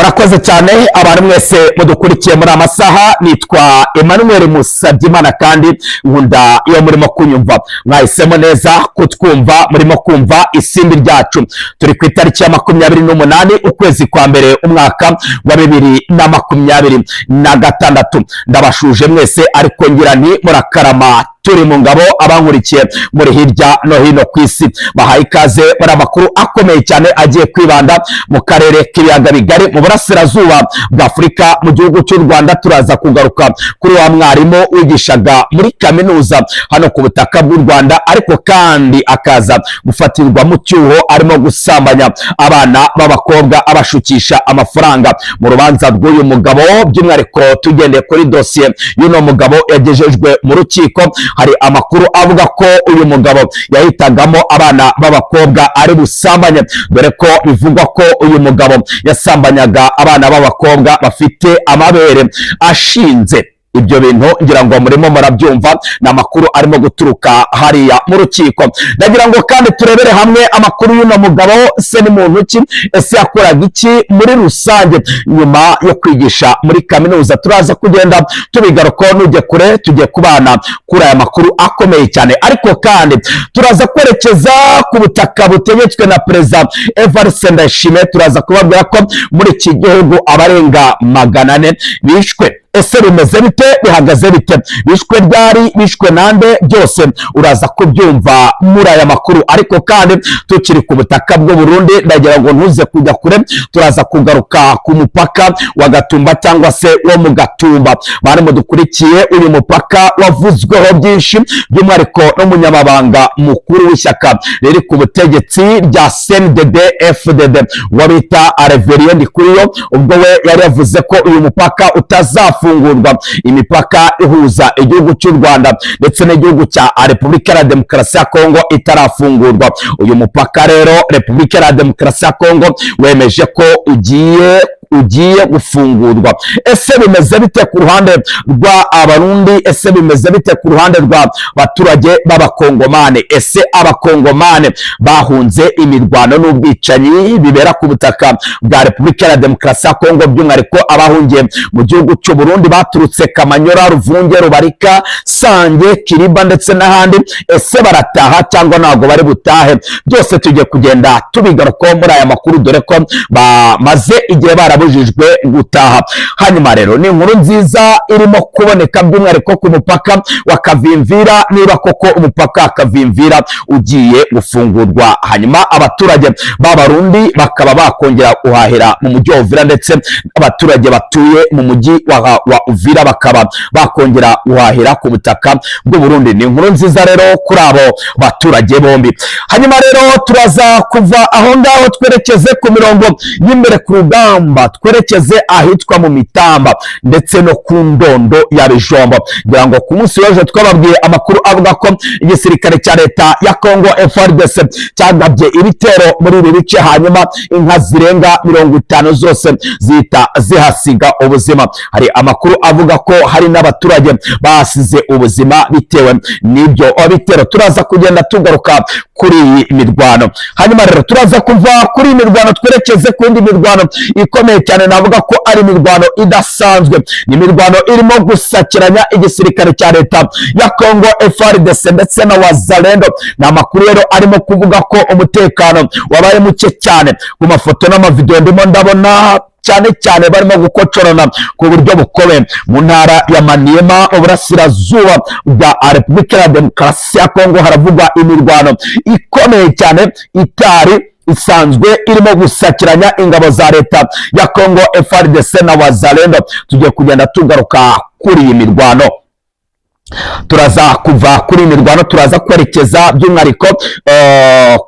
murakoze cyane abantu mwese mudukurikiye muri amasaha. Nitwa Emmanuel Musabyimana kandi nkunda iyo murimo kunyumva, mwahisemo neza kutwumva, murimo kumva isimbi ryacu. Turi ku itariki ya 28 ukwezi kwa mbere umwaka wa 2026. Ndabashuje mwese ariko ngira nti murakarama. Turi mu ngabo abankurikiye muri hirya no hino ku isi, bahaye ikaze muri amakuru akomeye cyane agiye kwibanda mu karere k'ibiyaga bigari mu burasirazuba bwa Afurika, mu gihugu cy'u Rwanda. Turaza kugaruka kuri wa mwarimu wigishaga muri kaminuza hano ku butaka bw'u Rwanda, ariko kandi akaza gufatirwa mu cyuho arimo gusambanya abana b'abakobwa abashukisha amafaranga mu rubanza rw'uyu mugabo. By'umwihariko tugendeye kuri dosiye y'uno mugabo yagejejwe mu rukiko, hari amakuru avuga ko uyu mugabo yahitagamo abana b'abakobwa ari busambanye, dore ko bivugwa ko uyu mugabo yasambanyaga abana b'abakobwa bafite amabere ashinze. Ibyo bintu ngira ngo murimo murabyumva, na amakuru arimo guturuka hariya mu rukiko. Ndagira ngo kandi turebere hamwe amakuru y'uno mugabo. Se ni muntu ki? Ese yakoraga iki muri rusange nyuma yo kwigisha muri kaminuza? Turaza kugenda tubigaruka, nujye kure tujye kubana kuri aya makuru akomeye cyane. Ariko kandi turaza kwerekeza ku butaka butegetswe na Perezida Evariste Ndayishimiye. Turaza kubabwira ko muri iki gihugu abarenga 400 bishwe. Ese bimeze bite? Bihagaze bite? Bishwe ryari? Bishwe nande? Byose uraza kubyumva muri aya makuru. Ariko kandi tukiri ku butaka bw'u Burundi, ndagira ngo ntuze kujya kure, turaza kugaruka ku mupaka wa Gatumba cyangwa se wo mu Gatumba. Bari mudukurikiye, uyu mupaka wavuzweho byinshi, by'umwihariko n'umunyamabanga mukuru w'ishyaka riri ku butegetsi rya CNDD FDD wabita Reverien Ndikuriyo, ubwo we yari yavuze ko uyu mupaka utazafungurwa, imipaka ihuza igihugu cy'u Rwanda ndetse n'igihugu cya Repubulika ya Demokarasi ya Kongo itarafungurwa. Uyu mupaka rero Repubulika ya Demokarasi ya Kongo wemeje ko ugiye gufungurwa. Ese bimeze bite ku ruhande rwa Abarundi? Ese bimeze bite ku ruhande rwa baturage b'abakongomane? Ese abakongomane bahunze imirwano n'ubwicanyi bibera ku butaka bwa Repubulika ya Demokarasi ya Kongo, by'umwihariko abahungiye mu gihugu cy'u Burundi baturutse Kamanyora, Ruvunge, Rubarika, Sange, Kiriba ndetse n'ahandi, ese barataha cyangwa ntabwo bari butahe? Byose tujye kugenda tubigaruka muri aya makuru, dore ko bamaze igihe barabujijwe gutaha. Hanyuma rero ni inkuru nziza irimo kuboneka, by'umwihariko ku mupaka wa Kavimvira, niba koko umupaka wa Kavimvira ugiye gufungurwa, hanyuma abaturage b'Abarundi bakaba bakongera guhahira mu mujyi wa Uvira, ndetse abaturage batuye mu mujyi wa Uvira bakaba bakongera guhahira ku butaka bw'u Burundi. Ni inkuru nziza rero kuri abo baturage bombi. Hanyuma rero turaza kuva aho ngaho twerekeze ku mirongo y'imbere ku rugamba, twerekeze ahitwa mu Mitamba ndetse no ku Ndondo ya Bijombo. Ngira ngo ku munsi w'ejo twababwiye amakuru avuga ko igisirikare cya leta ya Kongo FARDC cyagabye ibitero muri ibi bice, hanyuma inka zirenga 50 zose zita zihasiga ubuzima. Hari amakuru avuga ko hari n'abaturage basize ubuzima bitewe n'ibyo bitero. Turaza kugenda tugaruka kuri iyi mirwano. Hanyuma rero turaza kuva kuri iyi mirwano twerekeze ku yindi mirwano ikomeye cyane, navuga ko ari imirwano idasanzwe. Ni imirwano irimo gusakiranya igisirikare cya leta ya Kongo FARDC ndetse na Wazalendo. Ni amakuru rero arimo kuvuga ko umutekano wabaye muke cyane. Ku mafoto n'amavideo ndimo ndabona cyane barimo gukocorana ku buryo bukomeye mu ntara ya Maniema, uburasirazuba bwa Repubulika ya Demokarasi ya Kongo. Haravugwa imirwano ikomeye cyane itari isanzwe irimo gusakiranya ingabo za leta ya Kongo FARDC na Wazalendo. Tugiye kugenda tugaruka kuri iyi mirwano. Turaza kuva kuri imirwano, turaza kwerekeza by'umwihariko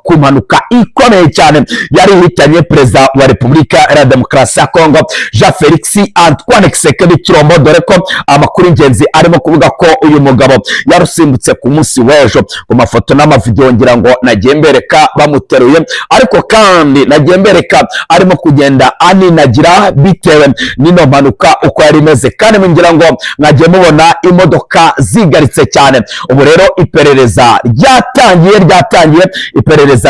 ku mpanuka ikomeye cyane yari ihitanye Perezida wa Repubulika ya Demokarasi ya Kongo Jean Felix Antoine Tshisekedi Tshilombo, dore ko amakuru ingenzi arimo kuvuga ko uyu mugabo yarusimbutse ku munsi w'ejo. Ku mafoto n'amavideo ngira ngo nagiye mbereka bamuteruye, ariko kandi nagiye mbereka arimo kugenda aninagira bitewe n'ino mpanuka uko yari imeze, kandi ngira ngo mwagiye mubona imodoka zigaritse cyane. Ubu rero iperereza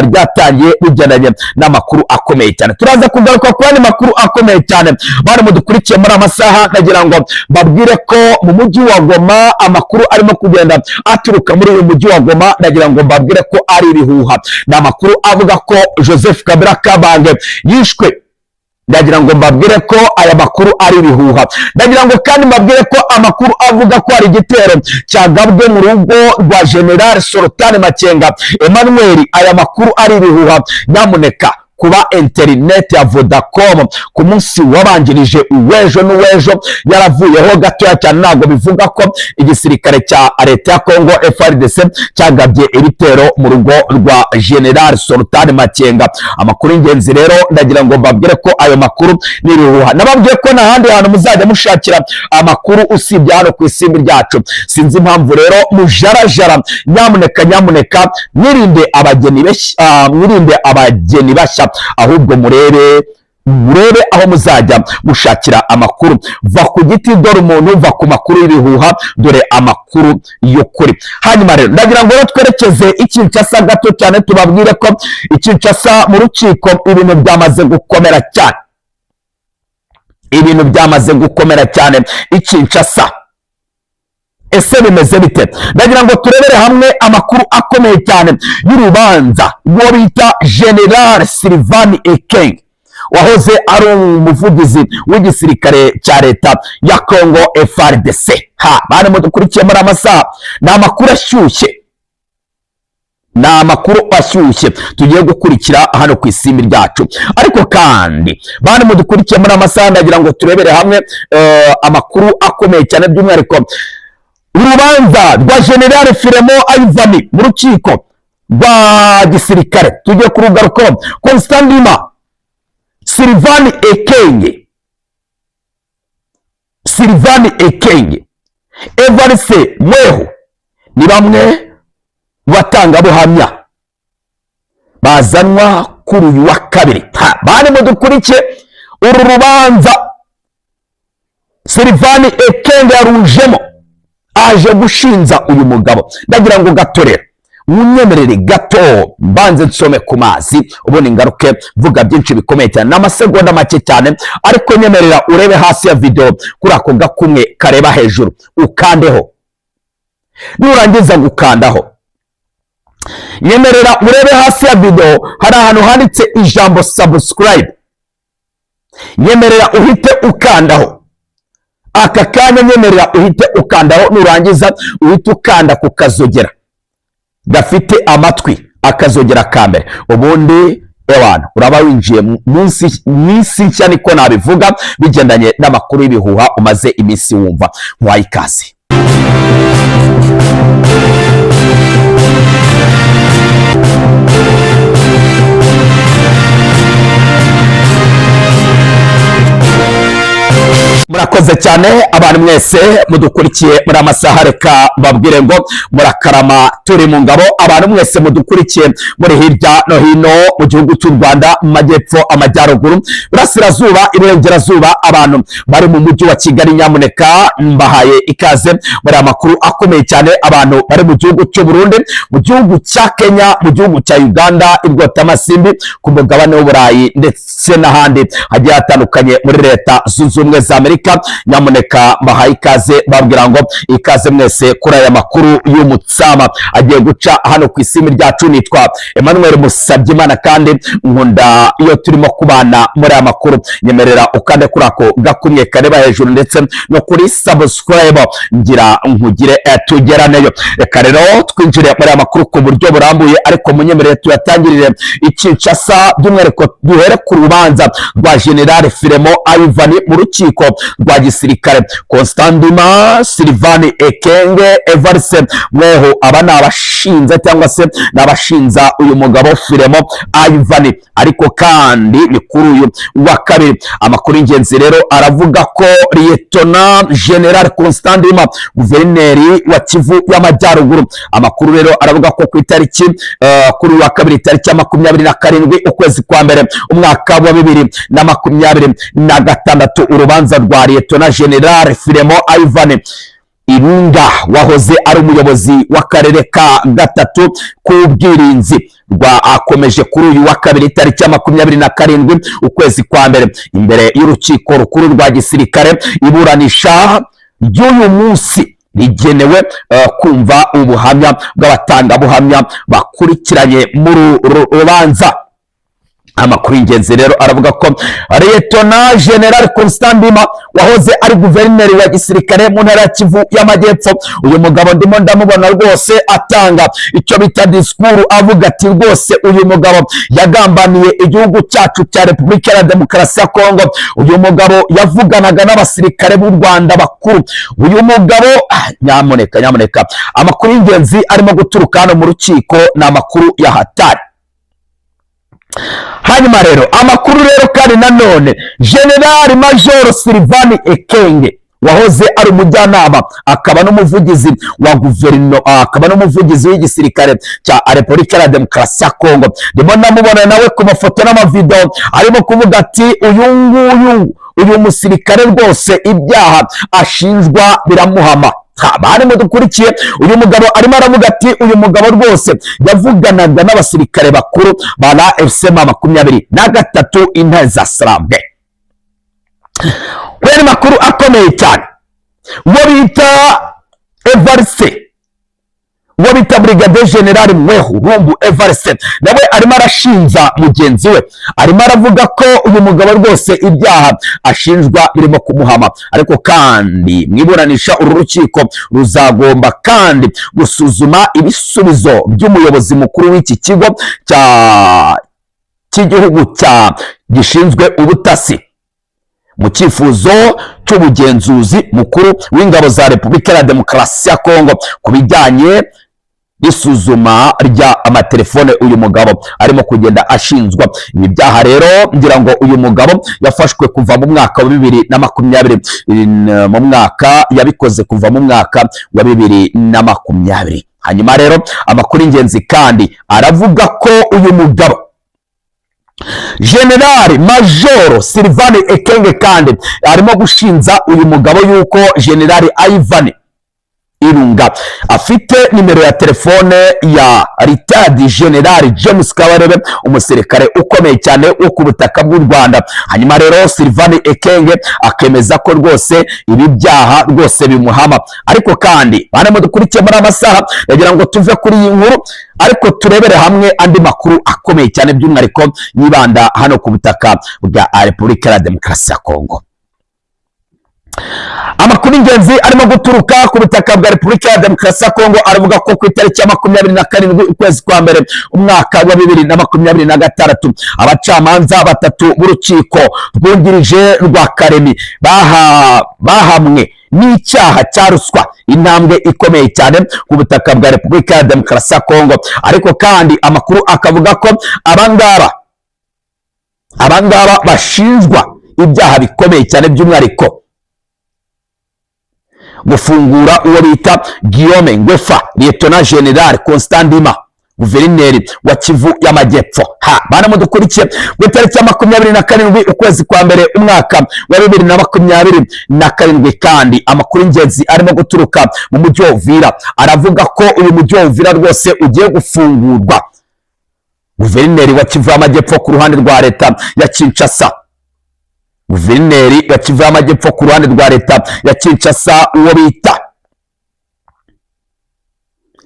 ryatangiye bigendanye n'amakuru akomeye cyane. Turaza kugaruka ku yandi makuru akomeye cyane bari mudukurikiye muri amasaha, nagira ngo babwire ko mu mujyi wa Goma amakuru arimo kugenda aturuka muri uyu mujyi wa Goma, nagira ngo babwire ko ari ibihuha. Ni amakuru avuga ko Joseph Kabila Kabange yishwe. Ndagira ngo mbabwire ko aya makuru ari ibihuha. Ndagira ngo kandi mbabwire ko amakuru avuga ko ari igitero cyagabwe mu rugo rwa General Sultan Makenga Emmanuel, aya makuru ari ibihuha. Nyamuneka kuba internet ya Vodacom ku munsi wabanjirije uwejo n'uwejo yaravuyeho gatoya cyane, ntabwo bivuga ko igisirikare cya leta ya Congo FARDC cyagabye ibitero mu rugo rwa General Sultan Makenga. Amakuru y'ingenzi rero ndagira ngo mbabwire ko ayo makuru ni ibihuha. Nababwiye ko n'ahandi hantu muzajya mushakira amakuru usibye hano ku isimbi ryacu. Sinzi impamvu rero mujarajara. Nyamuneka mwirinde abageni bashya, ahubwo murebe aho muzajya mushakira amakuru. Va ku giti dore umuntu, va ku makuru y'ibihuha dore amakuru y'ukuri. Hanyuma rero ndagira ngo twerekeze Kinshasa gato cyane, tubabwire ko Kinshasa mu rukiko ibintu byamaze gukomera cyane. Kinshasa ese bimeze bite? Ndagira ngo turebere hamwe amakuru akomeye cyane y'urubanza rwo bita General Sylvain Ekenge, wahoze ari umuvugizi w'igisirikare cya leta ya Congo FARDC. Bane mudukurikiye muri amasaha, ni amakuru ashyushye tugiye gukurikira hano ku isimbi ryacu. Ariko kandi bane mudukurikiye muri amasaha, ndagira ngo turebere hamwe amakuru akomeye cyane, by'umwihariko urubanza rwa General Filemon Ayivani mu rukiko rwa gisirikare. Tugiye kurugarukaho. Constantin Sylvain Ekenge, Evariste Mweho ni bamwe batangabuhamya bazanwa kuri uyu wa kabiri. Bane mudukurikiye uru rubanza Sylvain Ekenge yarujemo, aje gushinja uyu mugabo. Ndagira ngo gatorera munyemerere gato mbanze nsome ku mazi, ubone ingaruke vuga byinshi bikomeye cyane, n'amasegonda make cyane. Ariko nyemerera urebe hasi ya video kuri ako gakumwe kareba hejuru, ukandeho. Nurangiza gukandaho, nyemerera urebe hasi ya video hari ahantu handitse ijambo subscribe. Nyemerera uhite ukandaho aka kanya, nyemerera uhite ukandaho. Nurangiza uhite ukanda ku kazogera gafite amatwi, akazogera ka mbere. Ubundi ewana uraba winjiye minsi nshya, niko nabivuga, bigendanye n'amakuru y'ibihuha umaze iminsi wumva. Nkwaye ikaze. Murakoze cyane abantu mwese mudukurikiye muri amasaha, reka mbabwire ngo murakarama turi mu ngabo. Abantu mwese mudukurikiye muri hirya no hino mu gihugu cy'u Rwanda, mu majyepfo, amajyaruguru, burasirazuba, iburengerazuba, abantu bari mu mujyi wa Kigali, nyamuneka mbahaye ikaze muri amakuru akomeye cyane. Abantu bari mu gihugu cy'u Burundi, mu gihugu cya Kenya, mu gihugu cya Uganda, Ibwotamasimbi, ku mugabane w'Uburayi ndetse n'ahandi hagiye hatandukanye muri Leta Zunze Ubumwe za Amerika, nyamuneka mbahaye ikaze, babwira ngo ikaze mwese kuri aya makuru y'umutsama agiye guca hano ku isimbi ryacu. Nitwa Emmanuel Musabyimana kandi nkunda iyo turimo kubana muri aya makuru. Nyemerera ukande kuri ako gakumye kareba hejuru ndetse no kuri subscribe, ngira nkugire tugeraneyo. Reka rero twinjire muri aya makuru ku buryo burambuye, ariko munyemerere tuyatangirire Kinshasa, by'umwihariko duhere ku rubanza rwa General Filemon Ayivani mu rukiko rwa gisirikare. Constantin Sylvain Ekenge, Evariste Mweho, aba ni abashinja cyangwa se n'abashinja uyu mugabo Filemon Ayivani. Ariko kandi ni kuri uyu wa kabiri. Amakuru y'ingenzi rero aravuga ko Lieutenant General Constantin, guverineri wa Kivu y'Amajyaruguru, amakuru rero aravuga ko ku itariki kuri uyu wa kabiri, itariki ya 27 ukwezi kwa mbere umwaka wa 2026, urubanza rwa Lieutenant General Filemon Ayivani Irunga wahoze ari umuyobozi w'akarere ka gatatu k'ubwirinzi akomeje kuri uyu wa kabiri tariki ya 27 ukwezi kwa mbere imbere y'urukiko rukuru rwa gisirikare. Iburanisha ry'uyu munsi rigenewe kumva ubuhamya bw'abatangabuhamya bakurikiranye muri rubanza. Amakuru y'ingenzi rero aravuga ko Lieutenant General Constant Ndima wahoze ari guverineri wa gisirikare mu ntara ya Kivu y'Amajyepfo, uyu mugabo ndimo ndamubona rwose atanga icyo bita disikuru avuga ati rwose uyu mugabo yagambaniye igihugu cyacu cya Repubulika ya Demokarasi ya Kongo. Uyu mugabo yavuganaga n'abasirikare b'u Rwanda bakuru. Uyu mugabo nyamuneka amakuru y'ingenzi arimo guturuka hano mu rukiko ni amakuru ya hatari. Hanyuma rero amakuru rero kandi nanone General Major Sylvain Ekenge wahoze ari umujyanama akaba n'umuvugizi wa guverinoma akaba n'umuvugizi w'igisirikare cya Repubulika ya Demokarasi ya Kongo, ndimo namubona nawe ku mafoto n'amavideo arimo kuvuga ati uyu musirikare rwose ibyaha ashinjwa biramuhama. Bari mudukurikiye, uyu mugabo arimo aravuga ati uyu mugabo rwose yavuganaga n'abasirikare bakuru ba FCM 23 intare za Sarambwe. Kweri makuru akomeye cyane uwo bita Evariste, uwo bita Brigadier General Mwehu Rumbu Evariste nawe arimo arashinja mugenzi we, arimo aravuga ko uyu mugabo rwose ibyaha ashinjwa birimo kumuhama. Ariko kandi mwiburanisha uru rukiko ruzagomba kandi gusuzuma ibisubizo by'umuyobozi mukuru w'iki kigo cy'igihugu gishinzwe ubutasi mu cyifuzo cy'ubugenzuzi mukuru w'ingabo za Repubulika ya Demokarasi ya Kongo ku bijyanye n'isuzuma rya amatelefone uyu mugabo arimo kugenda ashinjwa. Ibi byaha rero ngira ngo uyu mugabo yafashwe kuva mu mwaka wa 2020, mu mwaka yabikoze kuva mu mwaka wa 2020. Hanyuma rero amakuru y'ingenzi kandi aravuga ko uyu mugabo General Major Sylvain Ekenge kandi arimo gushinja uyu mugabo yuko General Ivan Irunga afite nimero ya telefone ya Retired General James Kabarebe, umusirikare ukomeye cyane wo ku butaka bw'u Rwanda. Hanyuma rero Sylvain Ekenge akemeza ko rwose ibi byaha rwose bimuhama. Ariko kandi bane mudukurikiye muri amasaha yagira ngo tuve kuri iyi nkuru ariko turebere hamwe andi makuru akomeye cyane by'umwihariko yibanda hano ku butaka bwa Repubulika ya Demokarasi ya Kongo. Amakuru y'ingenzi arimo guturuka ku butaka bwa Repubulika ya Demokarasi ya Kongo aravuga ko ku itariki ya 27 ukwezi kwa mbere umwaka wa 2026 abacamanza batatu b'urukiko rwungirije rwa Karemi bahamwe n'icyaha cya ruswa, intambwe ikomeye cyane ku butaka bwa Repubulika ya Demokarasi ya Kongo. Ariko kandi amakuru akavuga ko abangaba bashinjwa ibyaha bikomeye cyane by'umwihariko gufungura uwo bita Guillaume Ngwefa, Lieutenant General Constant Ndima, guverineri wa Kivu y'Amajyepfo. Bana mudukurikiye ku itariki ya 27 ukwezi kwa mbere umwaka wa 2027 kandi amakuru y'ingenzi arimo guturuka mu mujyi wa Uvira aravuga ko uyu mujyi wa Uvira rwose ugiye gufungurwa. Guverineri wa Kivu y'Amajyepfo ku ruhande rwa leta ya Kinshasa, guverineri wa Kivu y'Amajyepfo ku ruhande rwa leta ya Kinshasa uwo bita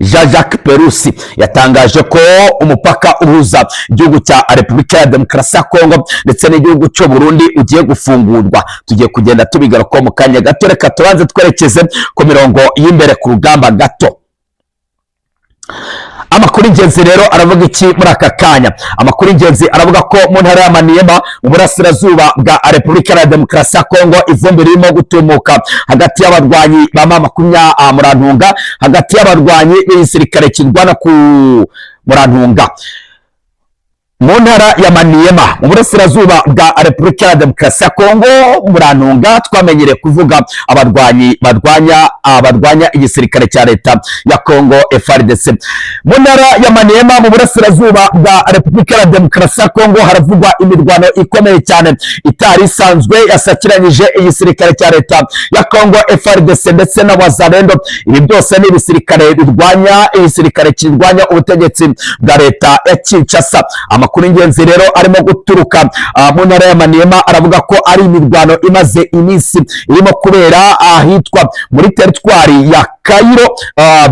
Jean-Jacques Perusi yatangaje ko umupaka uhuza igihugu cya Repubulika ya Demokarasi ya Kongo ndetse n'igihugu cyo Burundi ugiye gufungurwa. Tugiye kugenda tubigaruka mu kanya gato, reka tubanze twerekeze ku mirongo y'imbere ku rugamba gato. Amakuru y'ingenzi rero aravuga iki muri aka kanya? Amakuru y'ingenzi aravuga ko mu ntara ya Maniema mu burasirazuba bwa Repubulika ya Demokarasi ya Kongo ivumbi ririmo gutumuka hagati y'abarwanyi ba Murantunga, hagati y'abarwanyi b'igisirikare kirwana ku Murantunga. mu ntara ya Maniema mu burasirazuba bwa Repubulika ya Demokarasi ya Kongo murantunga twamenyereye kuvuga abarwanya igisirikare cya leta ya Kongo FARDC. Mu ntara ya Maniema mu burasirazuba bwa Repubulika ya Demokarasi ya Kongo haravugwa imirwano ikomeye cyane itari isanzwe yasakiranyije igisirikare cya leta ya Kongo FARDC ndetse na Wazalendo. Ibi byose ni ibisirikare kirwanya ubutegetsi bwa leta ya Kinshasa. Amakuru ingenzi rero arimo guturuka mu ntara ya Maniema aravuga ko ari imirwano imaze iminsi irimo kubera ahitwa muri teritwari ya Kairo,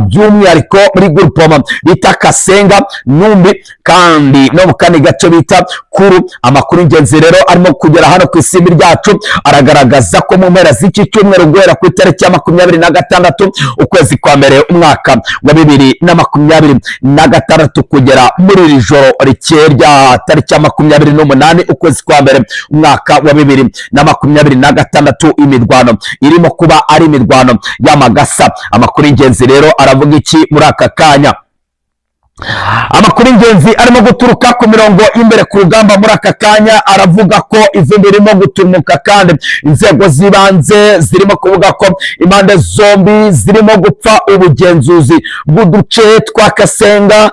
by'umwihariko muri Gurupoma bita Kasenga Numbi kandi no mu kandi gace bita Kuru. Amakuru ingenzi rero arimo kugera hano ku isimbi ryacu aragaragaza ko mu mpera z'iki cyumweru guhera ku itariki ya 26 ukwezi kwa mbere umwaka wa 2026 kugera muri iri joro rikeye rya tariki ya 28 ukwezi kwa mbere umwaka wa 2026 imirwano irimo kuba ari imirwano y'amagasa. Amakuru ingenzi rero aravuga iki muri aka kanya? Amakuru ingenzi arimo guturuka ku mirongo imbere ku rugamba muri aka kanya aravuga ko ivumbi ririmo gutumuka kandi inzego zibanze zirimo kuvuga ko impande zombi zirimo gupfa ubugenzuzi bw'uduce twa Kasenga,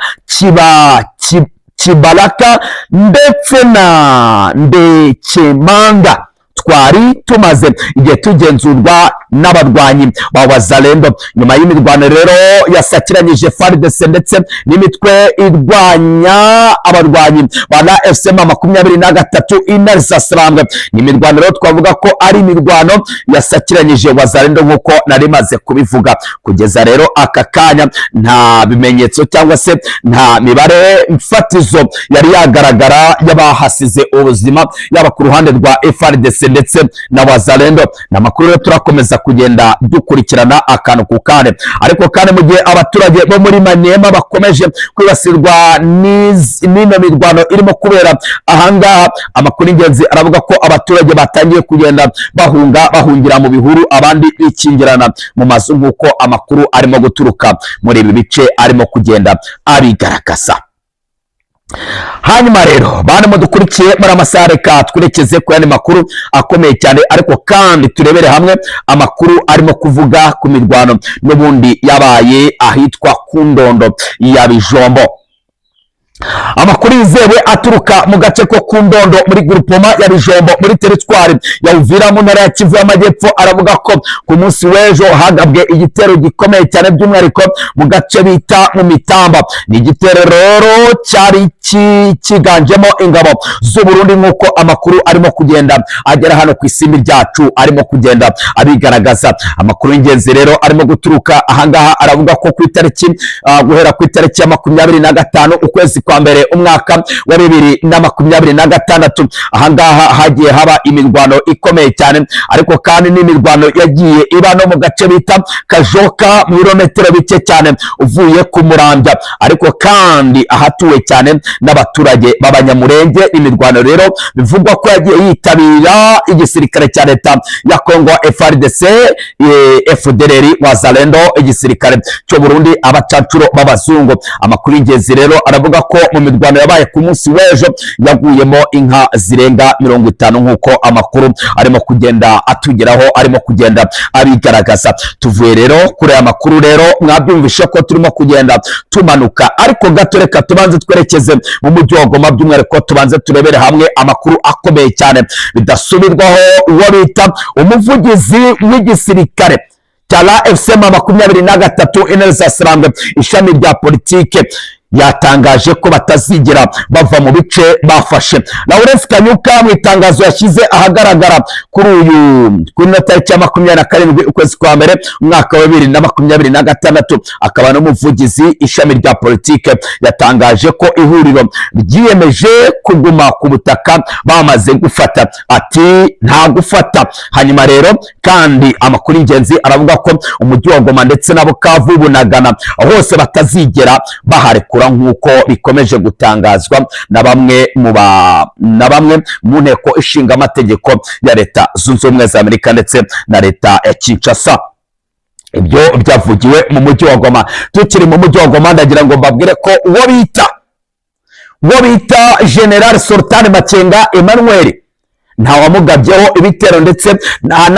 Kibaraka ndetse na Ndekemanga twari tumaze igihe tugenzurwa n'abarwanyi ba Wazalendo. Nyuma y'imirwano rero yasakiranyije FARDC ndetse n'imitwe irwanya abarwanyi ba FCM 23 Inersasramwe. Ni imirwano rero twavuga ko ari imirwano yasakiranyije Wazalendo nk'uko nari maze kubivuga. Kugeza rero aka kanya nta bimenyetso cyangwa se nta mibare mfatizo yari yagaragara y'abahasize ubuzima yaba ku ruhande rwa FARDC ndetse na Wazalendo. N'amakuru rero turakomeza kugenda dukurikirana akantu ku kane, ariko kandi mu gihe abaturage bo muri Maniema bakomeje kwibasirwa n'ino mirwano irimo kubera ahangaha, amakuru ingenzi aravuga ko abaturage batangiye kugenda bahungira mu bihuru, abandi bikingirana mu mazu nk'uko amakuru arimo guturuka muri ibi bice arimo kugenda abigaragaza. Hanyuma rero bana mudukurikiye muri amasaha reka twerekeze ku yandi makuru akomeye cyane, ariko kandi turebere hamwe amakuru arimo kuvuga ku mirwano n'ubundi yabaye ahitwa ku Ndondo ya Bijombo. Amakuru yizewe aturuka mu gace ko ku Ndondo muri Gurupoma ya Bijombo muri teritwari ya Uvira mu ntara ya Kivu y'Amajyepfo aravuga ko ku munsi w'ejo hagabwe igitero gikomeye cyane by'umwihariko mu gace bita mu Mitamba. Ni igitero rero cyari kiganjemo ingabo z'u Burundi nk'uko amakuru arimo kugenda agera hano ku isimbi ryacu arimo kugenda abigaragaza. Amakuru y'ingenzi rero arimo guturuka ahangaha aravuga ko ku itariki guhera ku itariki ya 25 ukwezi kwa mbere umwaka wa 2026 ahangaha hagiye haba imirwano ikomeye cyane, ariko kandi n'imirwano yagiye iba no mu gace bita Kajoka mu birometero bike cyane uvuye ku Murambya, ariko kandi ahatuwe cyane n'abaturage b'Abanyamurenge. Imirwano rero bivugwa ko yagiye yitabira igisirikare cya leta ya Kongo FARDC, FDLR, Wazalendo, igisirikare cyo Burundi, abacancuro b'abazungu. Amakuru y'ingenzi rero aravuga ko mu mirwano yabaye ku munsi w'ejo yaguyemo inka zirenga 50 nk'uko amakuru arimo kugenda atugeraho arimo kugenda abigaragaza. Tuvuye rero kuri aya makuru rero mwabyumvishe ko turimo kugenda tumanuka, ariko gato reka tubanze twerekeze mu mujyi wa Goma by'umwihariko tubanze turebere hamwe amakuru akomeye cyane bidasubirwaho uwo bita umuvugizi w'igisirikare cya FCM 23 Inersasramwe ishami rya politike yatangaje ko batazigera bava mu bice bafashe. Lawrence Kanyuka mu itangazo yashyize ahagaragara kuri tariki ya 27 ukwezi kwa mbere umwaka wa 2026 akaba n'umuvugizi ishami rya politike yatangaje ko ihuriro ryiyemeje kuguma ku butaka bamaze gufata, ati nta gufata. Hanyuma rero kandi amakuru y'ingenzi aravuga ko umujyi wa Goma ndetse na Bukavu, Bunagana hose batazigera baharekura nk'uko bikomeje gutangazwa na bamwe mu nteko ishinga amategeko ya leta zunze ubumwe za Amerika ndetse na leta ya Kinshasa. Ibyo byavugiwe mu mujyi wa Goma. Tukiri mu mujyi wa Goma ndagira ngo mbabwire ko uwo bita wo bita General Sultan Makenga Emmanuel ntawamugabyeho ibitero ndetse nta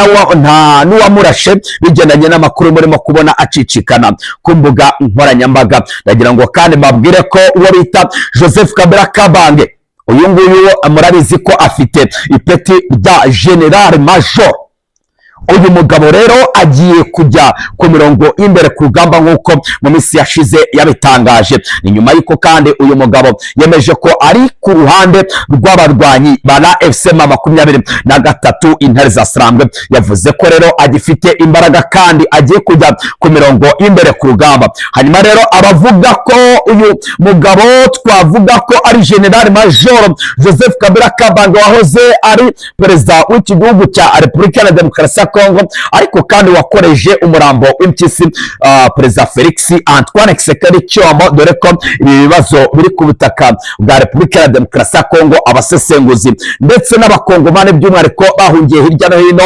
n'uwamurashe bigendanye n'amakuru murimo kubona acicikana ku mbuga nkoranyambaga. Ndagira ngo kandi mbabwire ko uwo bita Joseph Kabila Kabange uyu nguyu murabizi ko afite ipeti rya General Major. Uyu mugabo rero agiye kujya ku mirongo imbere ku rugamba nk'uko mu minsi yashize yabitangaje. Ni nyuma y'uko kandi uyu mugabo yemeje ko ari ku ruhande rw'abarwanyi ba FC M23 Intare za Sarambwe. Yavuze ko rero agifite imbaraga kandi agiye kujya ku mirongo imbere ku rugamba. Hanyuma rero abavuga ko uyu mugabo twavuga ko ari General Major Joseph Kabila Kabange wahoze ari perezida w'iki gihugu cya Repubulika ya Demokarasi ya Kongo, ariko kandi wakoreje umurambo w'impyisi perezida Felix Antoine Tshisekedi Tshilombo, dore ko ibi bibazo biri ku butaka bwa Repubulika ya Demokarasi ya Kongo. Abasesenguzi ndetse n'abakongomane by'umwihariko bahungiye hirya no hino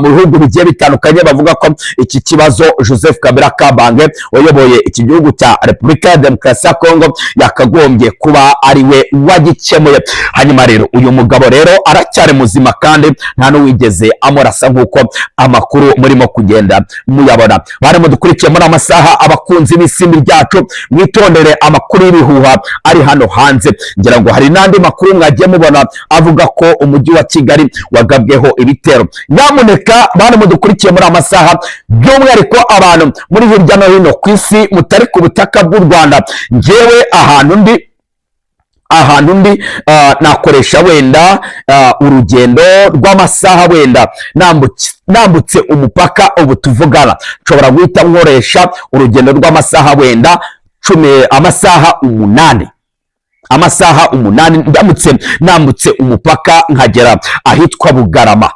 mu bihugu bigiye bitandukanye bavuga ko iki kibazo Joseph Kabila Kabange wayoboye iki gihugu cya Repubulika ya Demokarasi ya Kongo yakagombye kuba ari we wagikemuye. Hanyuma rero uyu mugabo rero aracyari muzima kandi nta n'uwigeze amurasa nk'uko amakuru murimo kugenda muyabona. Bari mudukurikiye muri amasaha, abakunzi b'isimbi ryacu mwitondere amakuru y'ibihuha ari hano hanze. Ngira ngo hari n'andi makuru mwagiye mubona avuga ko umujyi wa Kigali wagabweho ibitero. Nyamuneka bari mudukurikiye muri amasaha, by'umwihariko abantu muri hirya no hino ku isi mutari ku butaka bw'u Rwanda, njyewe ahantu ndi nakoresha wenda urugendo rw'amasaha wenda nambutse umupaka ubu tuvugana, nshobora guhita nkoresha urugendo rw'amasaha wenda amasaha umunani ndamutse nambutse umupaka nkagera ahitwa Bugarama.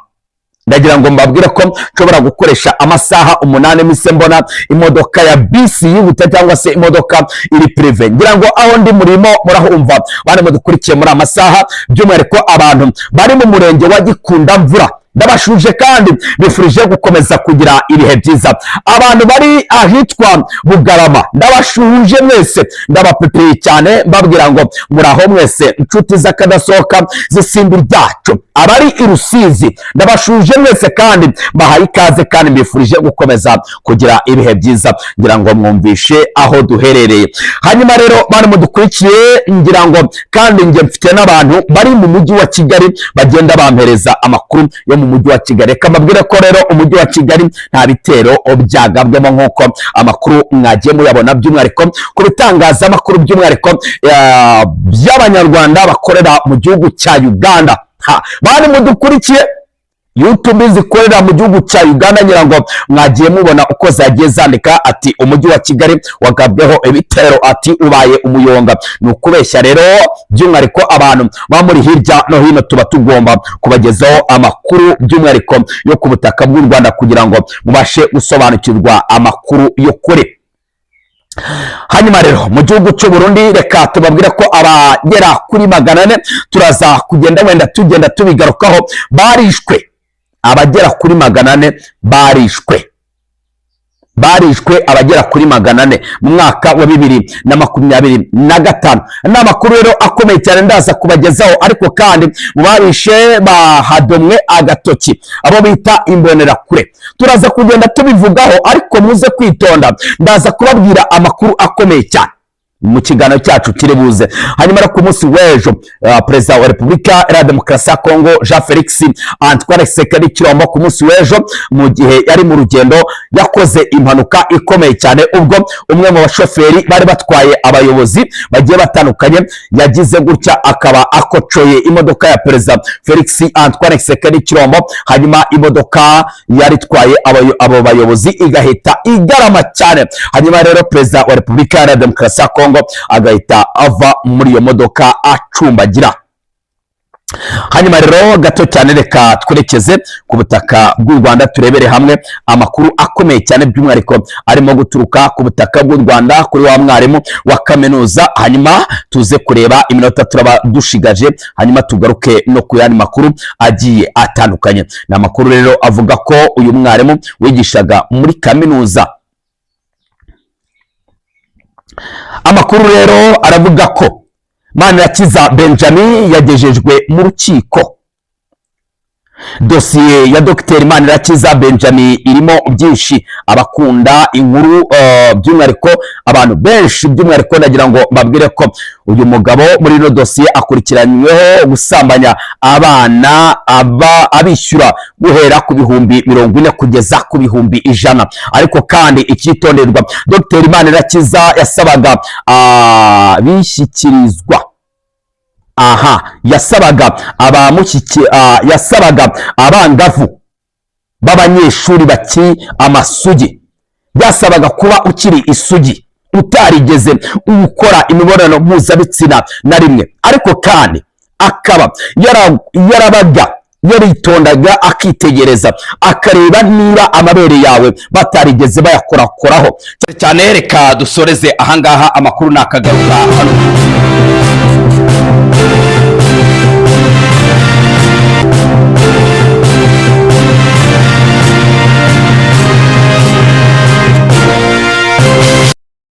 Ndagira ngo mbabwire ko nshobora gukoresha amasaha 8 mise mbona imodoka ya bisi yihuta cyangwa se imodoka iri prive. Ngira ngo aho ndi murimo murahumva bane mudukurikiye muri amasaha, by'umwihariko abantu bari mu murenge wa Gikunda Mvura ndabashuje kandi bifurije gukomeza kugira ibihe byiza. Abantu bari ahitwa Bugarama ndabashuje mwese, ndabapepeye cyane mbabwira ngo muraho mwese inshuti z'akadasohoka z'isimbi ryacu. Abari i Rusizi ndabashuje mwese kandi bahaye ikaze kandi mbifurije gukomeza kugira ibihe byiza. Ngira ngo mwumvishe aho duherereye. Hanyuma rero bari mudukurikiye, ngira ngo kandi nge mfite n'abantu bari mu mujyi wa Kigali bagenda bampereza amakuru yo mu mujyi wa Kigali. Reka mbabwire ko rero umujyi wa Kigali nta bitero byagabwemo nk'uko amakuru mwagiye muyabona, by'umwihariko ku bitangazamakuru by'umwihariko by'abanyarwanda bakorera mu gihugu cya Uganda. Bari mudukurikiye YouTube zikorera mu gihugu cya Uganda, ngira ngo mwagiye mubona uko zagiye zandika ati umujyi wa Kigali wagabweho ibitero, ati ubaye umuyonga. Ni ukubeshya rero, by'umwihariko abantu ba muri hirya no hino tuba tugomba kubagezaho amakuru by'umwihariko yo ku butaka bw'u Rwanda kugira ngo mubashe gusobanukirwa amakuru yo kure. Hanyuma rero mu gihugu cy'u Burundi reka tubabwire ko abagera kuri 400 turaza kugenda wenda tugenda tubigarukaho barishwe. Abagera kuri 400 barishwe abagera kuri 400 mu mwaka wa 2025. N'amakuru rero akomeye cyane ndaza kubagezaho, ariko kandi mu barishe bahadomwe agatoki abo bita imbonerakure turaza kugenda tubivugaho, ariko muze kwitonda, ndaza kubabwira amakuru akomeye cyane mu kiganiro cyacu kiri buze. Hanyuma ku munsi w'ejo perezida wa Repubulika ya Demokarasi ya Kongo Jean Felix Antoine Tshisekedi Tshilombo ku munsi w'ejo mu gihe yari mu rugendo yakoze impanuka ikomeye cyane, ubwo umwe mu bashoferi bari batwaye abayobozi bagiye batandukanye yagize gutya akaba akocoye imodoka ya perezida Felix Antoine Tshisekedi Tshilombo. Hanyuma imodoka yari twaye abo bayobozi igahita igarama cyane. Hanyuma rero perezida wa Repubulika ya Demokarasi ya Kongo agahita ava muri iyo modoka acumbagira. Hanyuma rero gato cyane reka twerekeze ku butaka bw'u Rwanda turebere hamwe amakuru akomeye cyane by'umwihariko arimo guturuka ku butaka bw'u Rwanda kuri wa mwarimu wa kaminuza. Hanyuma tuze kureba iminota turaba dushigaje, hanyuma tugaruke no ku yandi makuru agiye atandukanye. Na makuru rero avuga ko uyu mwarimu wigishaga muri kaminuza, amakuru rero aravuga ko Manirakiza Benjamin yagejejwe mu rukiko. Dosiye ya Dr Manirakiza Benjamin irimo byinshi, abakunda inkuru by'umwihariko abantu benshi, by'umwihariko nagira ngo mbabwire ko uyu mugabo muri no dosiye akurikiranyweho gusambanya abana abishyura guhera ku bihumbi 40 kugeza ku bihumbi 100. Ariko kandi icyitonderwa, Dr Manirakiza yasabaga bishyikirizwa yasabaga abangavu b'abanyeshuri baki amasugi, byasabaga kuba ukiri isugi utarigeze ukora imibonano mpuzabitsina na rimwe. Ariko kandi akaba yarabaga yaritondaga akitegereza akareba niba amabere yawe batarigeze bayakorakoraho cyane. Reka dusoreze ahangaha, amakuru nakagaruka hano.